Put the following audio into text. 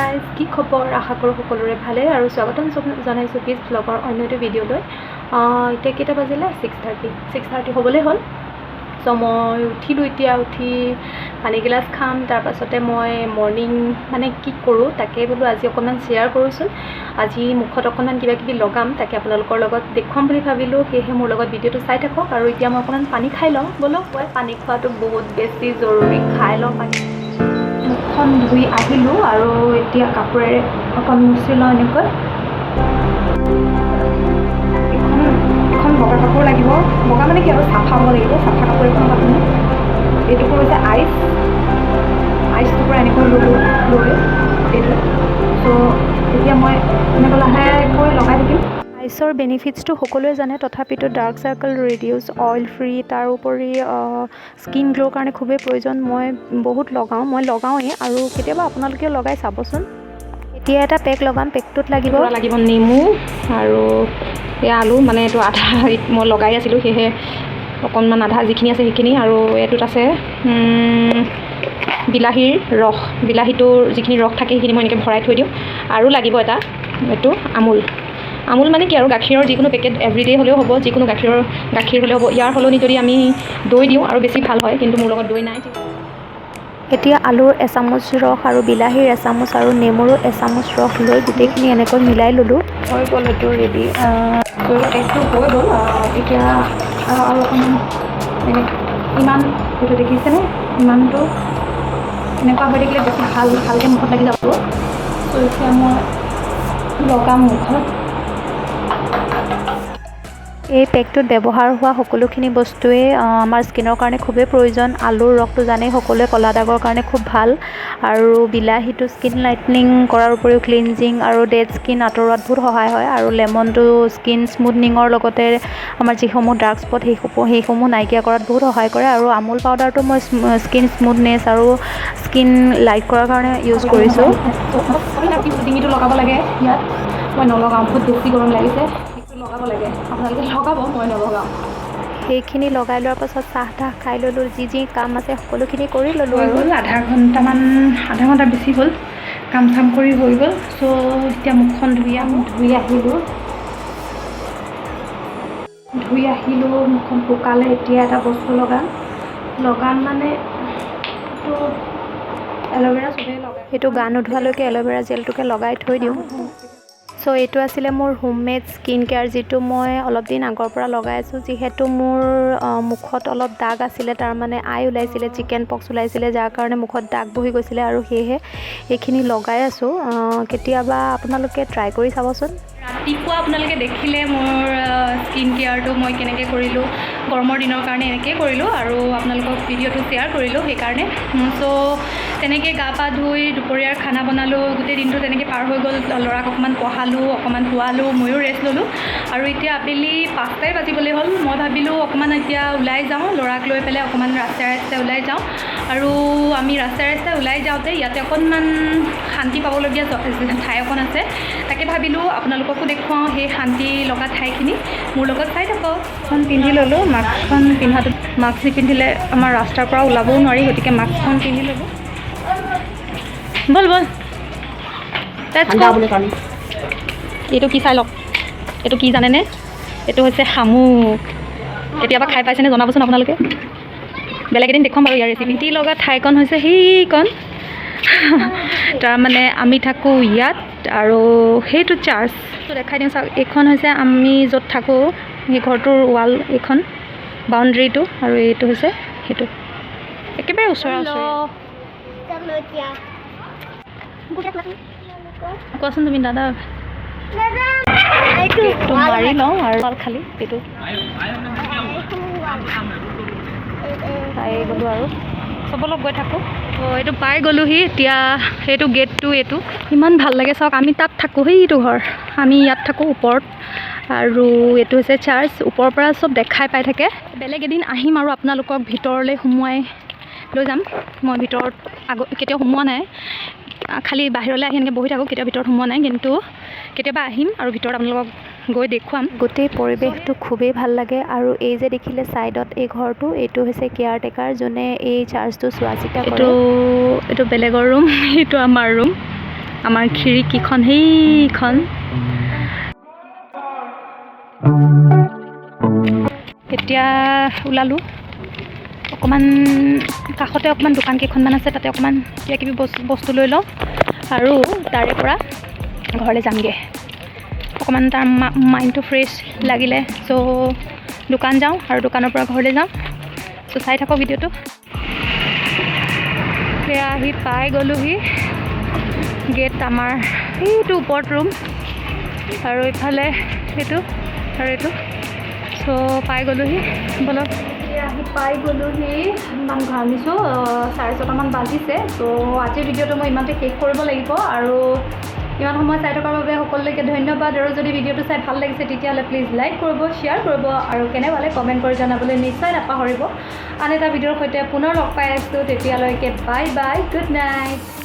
Guys, কি খবৰ? আশা কৰোঁ সকলোৰে ভালে আৰু স্বাগতম জনাইছোঁ পিছ ব্লগৰ অন্য এটা ভিডিঅ'লৈ। এতিয়া কেইটা বাজিলে? 6:30 হ'বলৈ হ'ল। চ' মই উঠিলোঁ। এতিয়া উঠি পানীগিলাচ খাম। তাৰপাছতে মই মৰ্ণিং মানে কি কৰোঁ তাকে বোলো আজি অকণমান শ্বেয়াৰ কৰোঁচোন। আজি মুখত অকণমান কিবাকিবি লগাম, তাকে আপোনালোকৰ লগত দেখুৱাম বুলি ভাবিলোঁ। সেয়েহে মোৰ লগত ভিডিঅ'টো চাই থাকক। আৰু এতিয়া মই অকণমান পানী খাই লওঁ। ব'লক, পানী খোৱাটো বহুত বেছি জৰুৰী। খাই লওঁ পানী। মুখখন ধুই আহিলোঁ আৰু এতিয়া কাপোৰেৰে অকণ মুচি লওঁ এনেকৈ। এখন বগা কাপোৰ লাগিব। বগা মানে কি আৰু চাফা হ'ব লাগিব। চাফা কাপোৰ এখন আপুনি এইটো হৈছে আইচটোৰ পৰা এনেকৈ লৈ এইটো। চ' এতিয়া মই এনেকৈ লাহেকৈ লগাই থাকিম। আইচৰ বেনিফিটছটো সকলোৱে জানে, তথাপিতো dark circle reduce, oil free, তাৰ উপৰি স্কিন গ্ল'ৰ কাৰণে খুবেই প্ৰয়োজন। মই বহুত লগাওঁ, মই লগাওঁৱেই আৰু কেতিয়াবা আপোনালোকেও লগাই চাবচোন। এতিয়া এটা পেক লগাম। পেকটোত লাগিব নেমু আৰু এয়া আলু, মানে এইটো আধা মই লগাই আছিলোঁ, সেয়েহে অকণমান আধা যিখিনি আছে সেইখিনি। আৰু এইটোত আছে বিলাহীৰ ৰস, বিলাহীটোৰ যিখিনি ৰস থাকে সেইখিনি মই এনেকৈ ভৰাই থৈ দিওঁ। আৰু লাগিব এটা, এইটো আমুল মানে কি আৰু গাখীৰৰ যিকোনো পেকেট এভৰিডে হ'লেও হ'ব, যিকোনো গাখীৰ হ'লেও হ'ব। ইয়াৰ সলনি যদি আমি দৈ দিওঁ আৰু বেছি ভাল হয়, কিন্তু মোৰ লগত দৈ নাই। এতিয়া আলুৰ এচামুচ ৰস আৰু বিলাহীৰ এচামুচ আৰু নেমুৰো এচামুচ ৰস লৈ গোটেইখিনি এনেকৈ মিলাই ল'লোঁ। হৈ গ'ল এইটো ৰেডি। এইটো হৈ গ'ল। এতিয়া আৰু অকণমান ইমান এইটো দেখিছেনে? ইমানটো এনেকুৱা হৈ থাকিলে বেছি ভালকৈ মুখত লাগি যাব। ত' এতিয়া মই লগাম মুখত। এই পেকটোত ব্যৱহাৰ হোৱা সকলোখিনি বস্তুৱেই আমাৰ স্কিনৰ কাৰণে খুবেই প্ৰয়োজন। আলুৰ ৰসটো জানেই সকলোৱে ক'লা দাগৰ কাৰণে খুব ভাল, আৰু বিলাহীটো স্কিন লাইটনিং কৰাৰ উপৰিও ক্লিনজিং আৰু ডেড স্কিন আঁতৰোৱাত বহুত সহায় হয়। আৰু লেমনটো স্কিন স্মুথনিঙৰ লগতে আমাৰ যিসমূহ ডাৰ্ক স্পট সেইসমূহ নাইকিয়া কৰাত বহুত সহায় কৰে। আৰু আমুল পাউডাৰটো মই স্কিন স্মুথনেছ আৰু স্কিন লাইট কৰাৰ কাৰণে ইউজ কৰিছোঁ। ডিঙিটো লগাব লাগে। ইয়াত মই নলগাওঁ, বহুত বেছি গৰম লাগিছে। লগাব লাগে, আপোনালোকে লগাব, মই নলগাওঁ। সেইখিনি লগাই লোৱাৰ পাছত চাহ খাই ল'লোঁ। যি কাম আছে সকলোখিনি কৰি ল'লোঁ। হৈ গ'ল আধা ঘণ্টা বেছি হ'ল কাম চাম কৰি হৈ গ'ল। চ' এতিয়া মুখখন ধুই আহিলোঁ। মুখখন শুকালে এতিয়া এটা বস্তু লগাম মানে এইটো এল'ভেৰা চবেই লগায়। সেইটো গা নোধোৱালৈকে এল'ভেৰা জেলটোকে লগাই থৈ দিওঁ। চ' এইটো আছিলে মোৰ হোমমেড স্কিন কেয়াৰ, যিটো মই অলপ দিন আগৰ পৰা লগাই আছোঁ। যিহেতু মোৰ মুখত অলপ দাগ আছিলে, তাৰমানে আই ওলাইছিলে, চিকেন পক্স ওলাইছিলে, যাৰ কাৰণে মুখত দাগ বহি গৈছিলে, আৰু সেয়েহে এইখিনি লগাই আছোঁ। কেতিয়াবা আপোনালোকে ট্ৰাই কৰি চাবচোন। ৰাতিপুৱা আপোনালোকে দেখিলে মোৰ স্কিন কেয়াৰটো মই কেনেকৈ কৰিলোঁ। গৰমৰ দিনৰ কাৰণে এনেকৈ কৰিলোঁ আৰু আপোনালোকক ভিডিঅ'টো শ্বেয়াৰ কৰিলোঁ সেইকাৰণে। চ' তেনেকৈ গা পা ধুই দুপৰীয়াৰ খানা বনালোঁ। গোটেই দিনটো তেনেকৈ পাৰ হৈ গ'ল। ল'ৰাক অকণমান পঢ়ালোঁ, অকণমান শুৱালোঁ, ময়ো ৰেষ্ট ল'লোঁ। আৰু এতিয়া আবেলি 5টাই বাজিবলৈ হ'ল। মই ভাবিলোঁ অকণমান এতিয়া ওলাই যাওঁ, ল'ৰাক লৈ পেলাই অকণমান ৰাস্তাই ওলাই যাওঁ। আৰু আমি ৰাস্তাই ওলাই যাওঁতে ইয়াতে অকণমান শান্তি পাবলগীয়া ঠাই অকণ আছে, তাকে ভাবিলোঁ আপোনালোককো দেখুৱাওঁ সেই শান্তি লগা ঠাইখিনি। মোৰ লগত চাই থাকক। মাস্কখন পিন্ধি ল'লোঁ। মাস্কখন মাস্ক নিপিন্ধিলে আমাৰ ৰাস্তাৰ পৰা ওলাবও নোৱাৰি, গতিকে মাস্কখন পিন্ধি ল'লোঁ। ব'ল এইটো কি চাই লওক। এইটো কি জানেনে? এইটো হৈছে শামুক। কেতিয়াবা খাই পাইছেনে জনাবচোন আপোনালোকে। বেলেগ এদিন দেখুৱাম বাৰু ইয়াৰ ৰেচিপি। শান্তি লগা ঠাইকণ হৈছে সেইকণ। তাৰমানে আমি থাকোঁ ইয়াত, আৰু সেইটো চাৰ্চটো দেখাই দিওঁ চাওক। এইখন হৈছে আমি য'ত থাকোঁ, সেই ঘৰটোৰ ৱাল, এইখন বাউণ্ডেৰীটো, আৰু এইটো হৈছে সেইটো একেবাৰে ওচৰা কোৱাচোন তুমি দাদা। গেটটো মাৰি লওঁ আৰু খালি এইটো পাই গ'লোঁ আৰু চবলক গৈ থাকোঁ। এইটো পাই গ'লোহি এতিয়া। সেইটো গেটটো এইটো ইমান ভাল লাগে চাওক। আমি তাত থাকোঁ, সেইটো ঘৰ, আমি ইয়াত থাকোঁ ওপৰত, আৰু এইটো হৈছে চাৰ্চ। ওপৰৰ পৰা চব দেখাই পাই থাকে। বেলেগ এদিন আহিম আৰু আপোনালোকক ভিতৰলৈ সোমোৱাই লৈ যাম। মই ভিতৰত কেতিয়াও সোমোৱা নাই, খালি বাহিৰলৈ আহি এনেকৈ বহি থাকোঁ, কেতিয়াও ভিতৰত সোমোৱা নাই। কিন্তু কেতিয়াবা আহিম আৰু ভিতৰত আপোনালোকক গৈ দেখুৱাম। গোটেই পৰিৱেশটো খুবেই ভাল লাগে। আৰু এই যে দেখিলে ছাইডত এই ঘৰটো, এইটো হৈছে কেয়াৰ টেকাৰ, যোনে এই চাৰ্জটো চোৱা চিতা কৰে। এইটো বেলেগৰ ৰুম, এইটো আমাৰ ৰুম। আমাৰ খিৰিকীখন সেইখন এতিয়া ওলালোঁ অকণমান কাষতে অকণমান দোকান কেইখনমান আছে তাতে অকণমান কিবা কিবি বস্তু লৈ লওঁ আৰু তাৰে পৰা ঘৰলৈ যামগৈ অকণমান তাৰ মাইণ্ডটো ফ্ৰেছ লাগিলে চ' দোকান যাওঁ আৰু দোকানৰ পৰা ঘৰলৈ যাওঁ চ' চাই থাকক ভিডিঅ'টো সেয়া আহি পাই গ'লোহি গেট আমাৰ সেইটো ওপৰত ৰুম আৰু ইফালে সেইটো আৰু এইটো চ' পাই গ'লোহি বলক আহি পাই গ'লোহি ইমান ঘামিছোঁ 6:30মান বাজিছে চ' আজিৰ ভিডিঅ'টো মই ইমানতে শেষ কৰিব লাগিব আৰু ইমান সময় চাই থকাৰ বাবে সকলোকে ধন্যবাদ আৰু যদি ভিডিঅ'টো চাই ভাল লাগিছে তেতিয়াহ'লে প্লিজ লাইক কৰিব শ্বেয়াৰ কৰিব আৰু কেনে পালে কমেণ্ট কৰি জনাবলৈ নিশ্চয় নাপাহৰিব আন এটা ভিডিঅ'ৰ সৈতে পুনৰ লগ পাই আছোঁ তেতিয়ালৈকে বাই বাই গুড নাইট